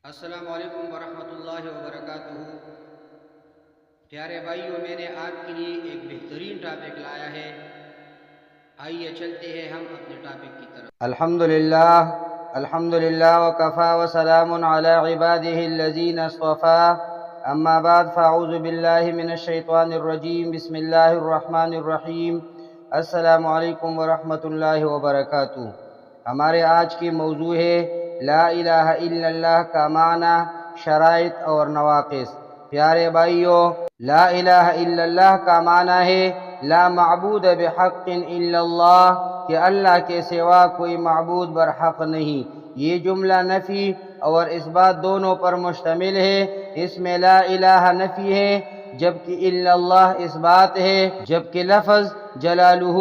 السلام علیکم ورحمۃ اللہ وبرکاتہ۔ پیارے بھائیوں، میں نے آپ کے لیے ایک بہترین ٹاپک لایا ہے۔ آئیے چلتے ہیں ہم اپنے ٹاپک کی طرف۔ الحمدللہ وکفا وسلام علی عبادہ الذین اصطفا، اما بعد فاعوذ باللہ من الشیطان الرجیم، بسم اللہ الرحمن الرحیم۔ السلام علیکم ورحمۃ اللہ وبرکاتہ۔ ہمارے آج کی موضوع ہے لا الہ الا اللہ کا معنی، شرائط اور نواقص۔ پیارے بھائیوں، لا الہ الا اللہ کا معنی ہے لا معبود بحق الا اللہ، کہ اللہ کے سوا کوئی معبود برحق نہیں۔ یہ جملہ نفی اور اس بات دونوں پر مشتمل ہے۔ اس میں لا الہ نفی ہے جبکہ الا اللہ اس بات ہے، جبکہ لفظ جلالہ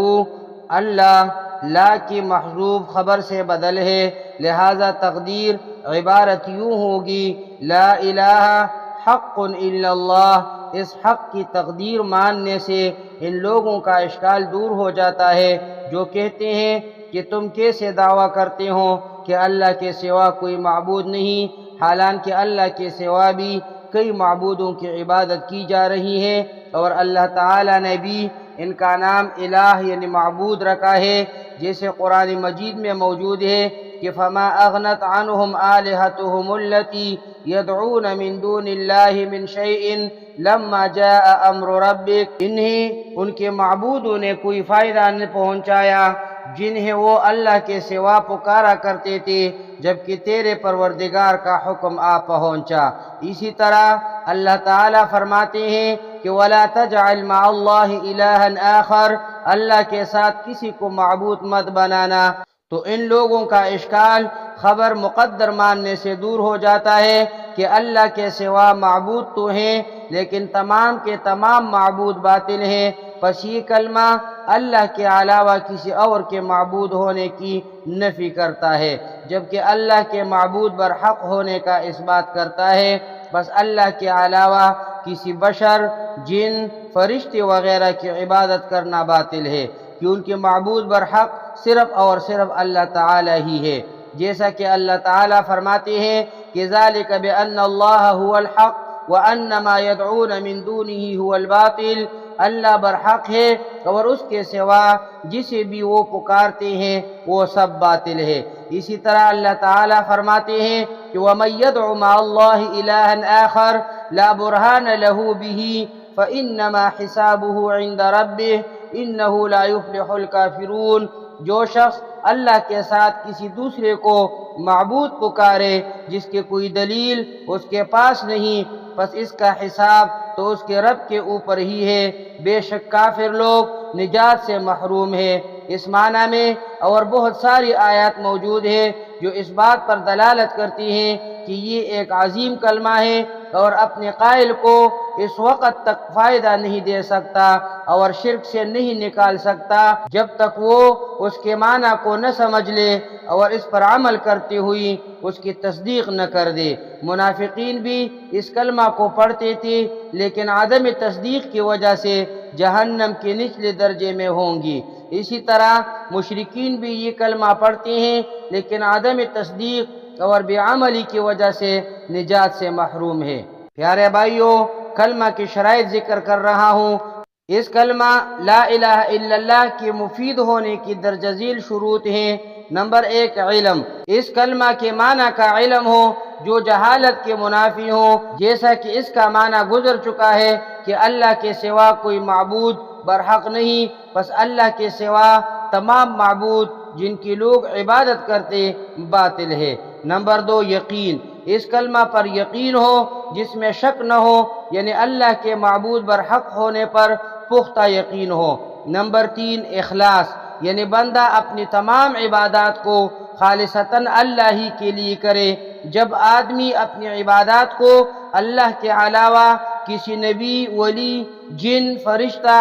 اللہ لا کی محذوف خبر سے بدل ہے، لہذا تقدیر عبارت یوں ہوگی لا الہ حق الا اللہ۔ اس حق کی تقدیر ماننے سے ان لوگوں کا اشکال دور ہو جاتا ہے جو کہتے ہیں کہ تم کیسے دعویٰ کرتے ہو کہ اللہ کے سوا کوئی معبود نہیں، حالانکہ اللہ کے سوا بھی کئی معبودوں کی عبادت کی جا رہی ہے، اور اللہ تعالیٰ نے بھی ان کا نام الہ یعنی معبود رکھا ہے، جیسے قرآن مجید میں موجود ہے کہ فما اغنت عنہم آلہتہم التی یدعون من دون اللہ من شیء لما جاء امر ربک، انہیں ان کے معبودوں نے کوئی فائدہ نہ پہنچایا جنہیں وہ اللہ کے سوا پکارا کرتے تھے جبکہ تیرے پروردگار کا حکم آ پہنچا۔ اسی طرح اللہ تعالیٰ فرماتے ہیں کہ وَلَا تَجْعَلْ مَعَ اللَّهِ إِلَٰهًا آخر، اللہ کے ساتھ کسی کو معبود مت بنانا۔ تو ان لوگوں کا اشکال خبر مقدر ماننے سے دور ہو جاتا ہے کہ اللہ کے سوا معبود تو ہیں لیکن تمام کے تمام معبود باطل ہیں، پس یہ کلمہ اللہ کے علاوہ کسی اور کے معبود ہونے کی نفی کرتا ہے، جبکہ اللہ کے معبود برحق ہونے کا اس بات کرتا ہے۔ بس اللہ کے علاوہ کسی بشر، جن، فرشتے وغیرہ کی عبادت کرنا باطل ہے، کہ ان کے معبود برحق صرف اور صرف اللہ تعالی ہی ہے، جیسا کہ اللہ تعالیٰ فرماتے ہیں کہ ذالک بأن اللہ هو الحق وأن ما يدعون من دونه هو الباطل، اللہ برحق ہے اور اس کے سوا جسے بھی وہ پکارتے ہیں وہ سب باطل ہے۔ اسی طرح اللہ تعالیٰ فرماتے ہیں کہ وَمَن يَدْعُ مَعَ اللَّهِ إِلَٰهًا آخر لَا بُرْهَانَ لَهُ بِهِ فَإِنَّمَا حِسَابُهُ عِندَ رَبِّهِ إِنَّهُ لَا يُفْلِحُ الْكَافِرُونَ، جو شخص اللہ کے ساتھ کسی دوسرے کو معبود پکارے جس کے کوئی دلیل اس کے پاس نہیں، پس اس کا حساب تو اس کے رب کے اوپر ہی ہے، بے شک کافر لوگ نجات سے محروم ہے۔ اس معنی میں اور بہت ساری آیات موجود ہیں جو اس بات پر دلالت کرتی ہیں کہ یہ ایک عظیم کلمہ ہے اور اپنے قائل کو اس وقت تک فائدہ نہیں دے سکتا اور شرک سے نہیں نکال سکتا جب تک وہ اس کے معنی کو نہ سمجھ لے اور اس پر عمل کرتے ہوئی اس کی تصدیق نہ کر دے۔ منافقین بھی اس کلمہ کو پڑھتے تھے لیکن عدم تصدیق کی وجہ سے جہنم کے نچلے درجے میں ہوں گی۔ اسی طرح مشرکین بھی یہ کلمہ پڑھتے ہیں لیکن عدم تصدیق اور بے عملی کی وجہ سے نجات سے محروم ہے۔ پیارے بھائیوں، کلمہ کی شرائط ذکر کر رہا ہوں۔ اس کلمہ لا الہ الا اللہ کے مفید ہونے کی درجہ ذیل شروط ہیں۔ نمبر 1، علم، اس کلمہ کے معنی کا علم ہو جو جہالت کے منافی ہو، جیسا کہ اس کا معنی گزر چکا ہے کہ اللہ کے سوا کوئی معبود برحق نہیں، پس اللہ کے سوا تمام معبود جن کی لوگ عبادت کرتے باطل ہے۔ نمبر 2، یقین، اس کلمہ پر یقین ہو جس میں شک نہ ہو، یعنی اللہ کے معبود برحق ہونے پر پختہ یقین ہو۔ نمبر 3، اخلاص، یعنی بندہ اپنی تمام عبادات کو خالصتاً اللہ ہی کے لیے کرے۔ جب آدمی اپنی عبادات کو اللہ کے علاوہ کسی نبی، ولی، جن، فرشتہ،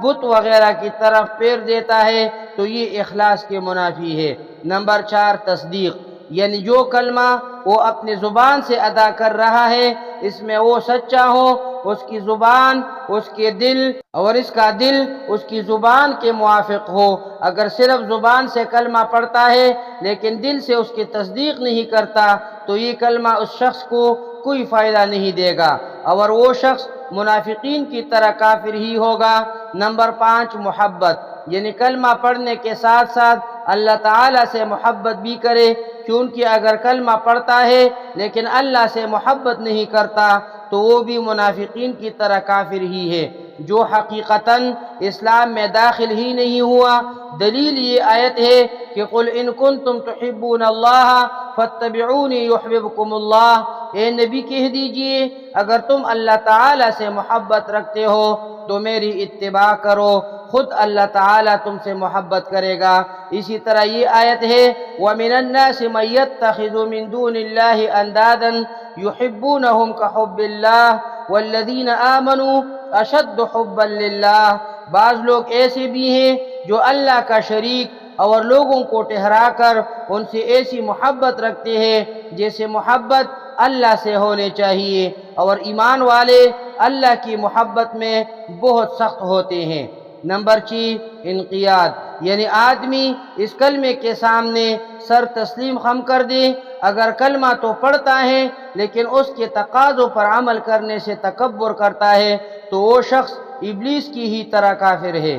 بت وغیرہ کی طرف پھیر دیتا ہے تو یہ اخلاص کے منافی ہے۔ نمبر 4، تصدیق، یعنی جو کلمہ وہ اپنی زبان سے ادا کر رہا ہے اس میں وہ سچا ہو، اس کی زبان اس کے دل اور اس کا دل اس کی زبان کے موافق ہو۔ اگر صرف زبان سے کلمہ پڑھتا ہے لیکن دل سے اس کی تصدیق نہیں کرتا تو یہ کلمہ اس شخص کو کوئی فائدہ نہیں دے گا اور وہ شخص منافقین کی طرح کافر ہی ہوگا۔ نمبر 5، محبت، یعنی کلمہ پڑھنے کے ساتھ ساتھ اللہ تعالیٰ سے محبت بھی کرے، کیونکہ اگر کلمہ پڑھتا ہے لیکن اللہ سے محبت نہیں کرتا تو وہ بھی منافقین کی طرح کافر ہی ہے، جو حقیقتاً اسلام میں داخل ہی نہیں ہوا۔ دلیل یہ آیت ہے کہ قُلْ إِن كُنتُمْ تُحِبُّونَ اللَّهَ فَاتَّبِعُونِي يُحْبِبْكُمُ اللَّهُ، اے نبی کہہ دیجئے اگر تم اللہ تعالیٰ سے محبت رکھتے ہو تو میری اتباع کرو، خود اللہ تعالیٰ تم سے محبت کرے گا۔ اسی طرح یہ آیت ہے وَمِنَ النَّاسِ مَن يَتَّخِذُ مِن دُونِ اللَّهِ أَندَادًا يُحِبُّونَهُمْ كَحُبِّ اللَّهِ وَالَّذِينَ آمَنُوا أَشَدُّ حُبًّا لِلَّهِ، بعض لوگ ایسے بھی ہیں جو اللہ کا شریک اور لوگوں کو ٹھہرا کر ان سے ایسی محبت رکھتے ہیں جیسے محبت اللہ سے ہونے چاہیے، اور ایمان والے اللہ کی محبت میں بہت سخت ہوتے ہیں۔ نمبر 6، انقیاد، یعنی آدمی اس کلمے کے سامنے سر تسلیم خم کر دے۔ اگر کلمہ تو پڑھتا ہے لیکن اس کے تقاضوں پر عمل کرنے سے تکبر کرتا ہے تو وہ شخص ابلیس کی ہی طرح کافر ہے۔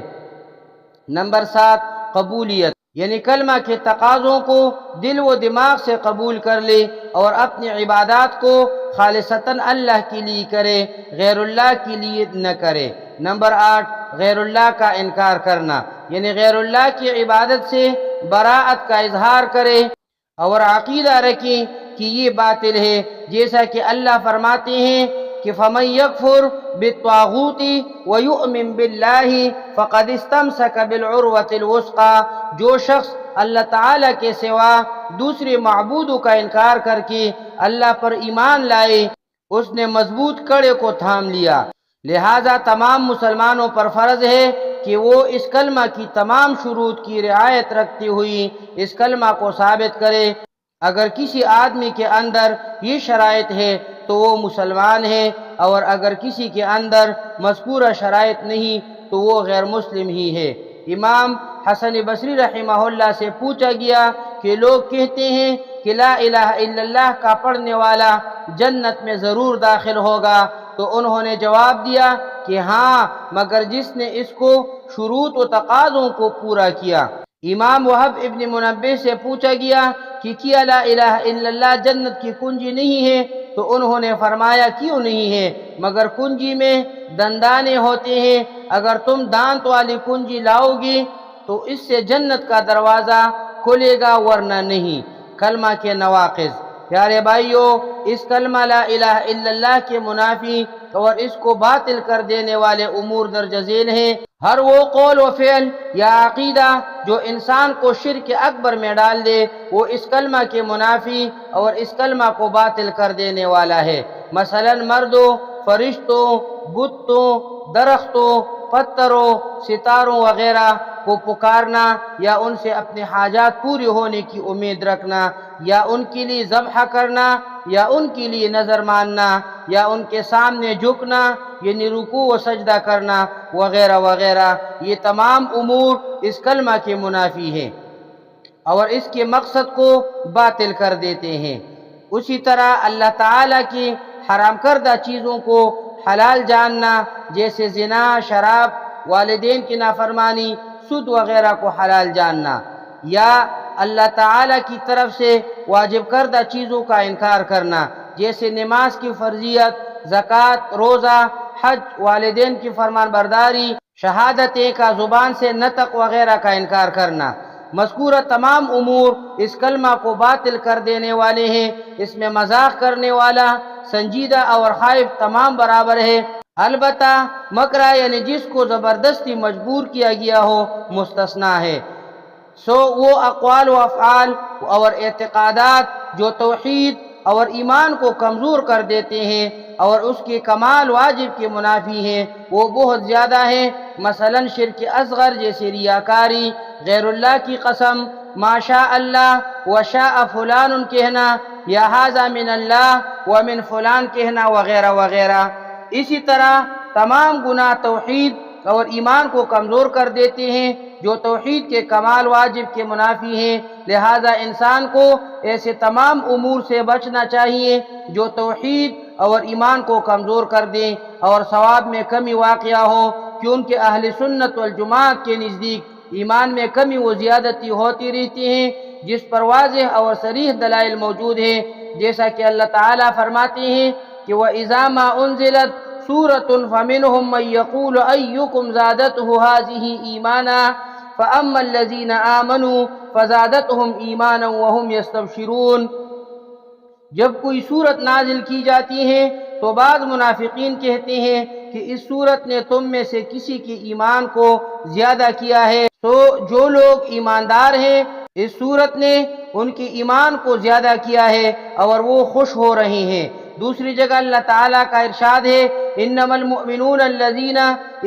نمبر 7، قبولیت، یعنی کلمہ کے تقاضوں کو دل و دماغ سے قبول کر لے اور اپنی عبادات کو خالصتاً اللہ کے لیے کرے، غیر اللہ کے لیے نہ کرے۔ نمبر 8، غیر اللہ کا انکار کرنا، یعنی غیر اللہ کی عبادت سے براءت کا اظہار کرے اور عقیدہ رکھے کہ یہ باطل ہے، جیسا کہ اللہ فرماتے ہیں کہ فَمَن يَكْفُرْ بِالطَّاغُوتِ وَيُؤْمِن بِاللَّهِ فَقَدِ اسْتَمْسَكَ بِالْعُرْوَةِ الْوُثْقَىٰ، جو شخص اللہ تعالیٰ کے سوا دوسرے معبودوں کا انکار کر کے اللہ پر ایمان لائے اس نے مضبوط کڑے کو تھام لیا۔ لہذا تمام مسلمانوں پر فرض ہے کہ وہ اس کلمہ کی تمام شروط کی رعایت رکھتے ہوئے اس کلمہ کو ثابت کرے۔ اگر کسی آدمی کے اندر یہ شرائط ہے تو وہ مسلمان ہے، اور اگر کسی کے اندر مذکورہ شرائط نہیں تو وہ غیر مسلم ہی ہے۔ امام حسن بصری رحمہ اللہ سے پوچھا گیا کہ لوگ کہتے ہیں کہ لا الہ الا اللہ کا پڑھنے والا جنت میں ضرور داخل ہوگا، تو انہوں نے جواب دیا کہ ہاں، مگر جس نے اس کو شروط و تقاضوں کو پورا کیا۔ امام وہب ابن منبہ سے پوچھا گیا کہ کیا لا الہ الا اللہ جنت کی کنجی نہیں ہے؟ تو انہوں نے فرمایا کیوں نہیں ہے، مگر کنجی میں دندانے ہوتے ہیں، اگر تم دانت والی کنجی لاؤ گے تو اس سے جنت کا دروازہ کھلے گا ورنہ نہیں۔ کلمہ کے نواقض، پیارے بھائیو، اس کلمہ لا الہ الا اللہ کے منافی اور اس کو باطل کر دینے والے امور درج ذیل ہیں۔ ہر وہ قول و فعل یا عقیدہ جو انسان کو شرک اکبر میں ڈال دے وہ اس کلمہ کے منافی اور اس کلمہ کو باطل کر دینے والا ہے۔ مثلا مردوں، فرشتوں، بتوں، درختوں، پتھروں، ستاروں وغیرہ کو پکارنا یا ان سے اپنے حاجات پوری ہونے کی امید رکھنا، یا ان کے لیے ذبح کرنا، یا ان کے لیے نظر ماننا، یا ان کے سامنے جھکنا یعنی رکوع و سجدہ کرنا وغیرہ وغیرہ، یہ تمام امور اس کلمہ کے منافی ہیں اور اس کے مقصد کو باطل کر دیتے ہیں۔ اسی طرح اللہ تعالیٰ کی حرام کردہ چیزوں کو حلال جاننا، جیسے زنا، شراب، والدین کی نافرمانی، سود وغیرہ کو حلال جاننا، یا اللہ تعالیٰ کی طرف سے واجب کردہ چیزوں کا انکار کرنا، جیسے نماز کی فرضیت، زکوٰۃ، روزہ، حج، والدین کی فرمان برداری، شہادتیں کا زبان سے نطق وغیرہ کا انکار کرنا۔ مذکورہ تمام امور اس کلمہ کو باطل کر دینے والے ہیں۔ اس میں مذاق کرنے والا، سنجیدہ اور خائف تمام برابر ہے، البتہ مکرہ یعنی جس کو زبردستی مجبور کیا گیا ہو مستثنیٰ ہے۔ وہ اقوال و افعال اور اعتقادات جو توحید اور ایمان کو کمزور کر دیتے ہیں اور اس کے کمال واجب کے منافی ہیں وہ بہت زیادہ ہیں۔ مثلا شرک اصغر جیسے ریاکاری، غیر اللہ کی قسم، ما شاء اللہ و شاء فلان کہنا، یا ھذا من اللہ و من فلان کہنا وغیرہ وغیرہ۔ اسی طرح تمام گناہ توحید اور ایمان کو کمزور کر دیتے ہیں جو توحید کے کمال واجب کے منافی ہیں۔ لہذا انسان کو ایسے تمام امور سے بچنا چاہیے جو توحید اور ایمان کو کمزور کر دیں اور ثواب میں کمی واقع ہو، کیونکہ اہل سنت والجماعت کے نزدیک ایمان میں کمی و زیادتی ہوتی رہتی ہیں، جس پر واضح اور صریح دلائل موجود ہیں، جیسا کہ اللہ تعالیٰ فرماتے ہیں کہ وَإِذَا مَا أُنزِلَتْ سُورَةٌ فَمِنْهُمْ مَنْ يَقُولُ أَيُّكُمْ زَادَتْهُ هَٰذِهِ إِيمَانًا فَأَمَّا الَّذِينَ آمَنُوا فَزَادَتْهُمْ إِيمَانًا وَهُمْ يَسْتَبْشِرُونَ۔ جب کوئی صورت نازل کی جاتی ہے تو بعض منافقین کہتے ہیں کہ اس صورت نے تم میں سے کسی کے ایمان کو زیادہ کیا ہے، تو جو لوگ ایماندار ہیں اس صورت نے ان کے ایمان کو زیادہ کیا ہے اور وہ خوش ہو رہے ہیں۔ دوسری جگہ اللہ تعالیٰ کا ارشاد ہے انما المؤمنون الذین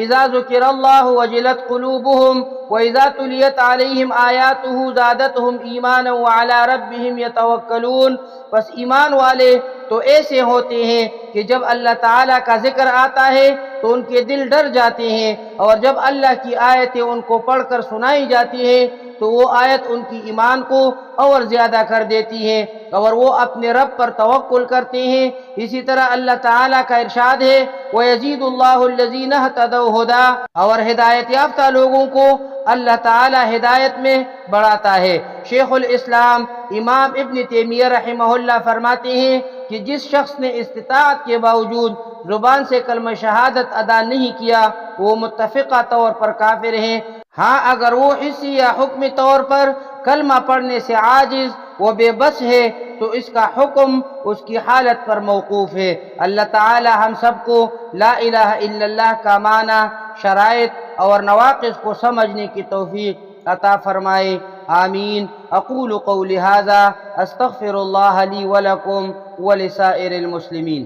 اذا ذکر اللہ وجلت قلوبهم واذا تلیت علیہم آیاتہ زادتہم ایمانا وعلی ربہم یتوکلون۔ بس ایمان والے تو ایسے ہوتے ہیں کہ جب اللہ تعالیٰ کا ذکر آتا ہے تو ان کے دل ڈر جاتے ہیں، اور جب اللہ کی آیتیں ان کو پڑھ کر سنائی جاتی ہیں تو وہ آیت ان کی ایمان کو اور زیادہ کر دیتی ہے اور وہ اپنے رب پر توکل کرتے ہیں۔ اسی طرح اللہ تعالیٰ کا ارشاد ہے وَيَزِيدُ اللَّهُ الَّذِينَ اهْتَدَوْا هُدًى، اور ہدایت یافتہ لوگوں کو اللہ تعالیٰ ہدایت میں بڑھاتا ہے۔ شیخ الاسلام امام ابن تیمیہ رحمہ اللہ فرماتے ہیں کہ جس شخص نے استطاعت کے باوجود زبان سے کلمہ شہادت ادا نہیں کیا وہ متفقہ طور پر کافر ہیں۔ ہاں اگر وہ حصی یا حکمی طور پر کلمہ پڑھنے سے عاجز و بے بس ہے تو اس کا حکم اس کی حالت پر موقوف ہے۔ اللہ تعالی ہم سب کو لا الہ الا اللہ کا معنی، شرائط اور نواقض کو سمجھنے کی توفیق عطا فرمائے، آمین۔ اقول قولی ھذا استغفر اللہ لی ولکم ولسائر المسلمین۔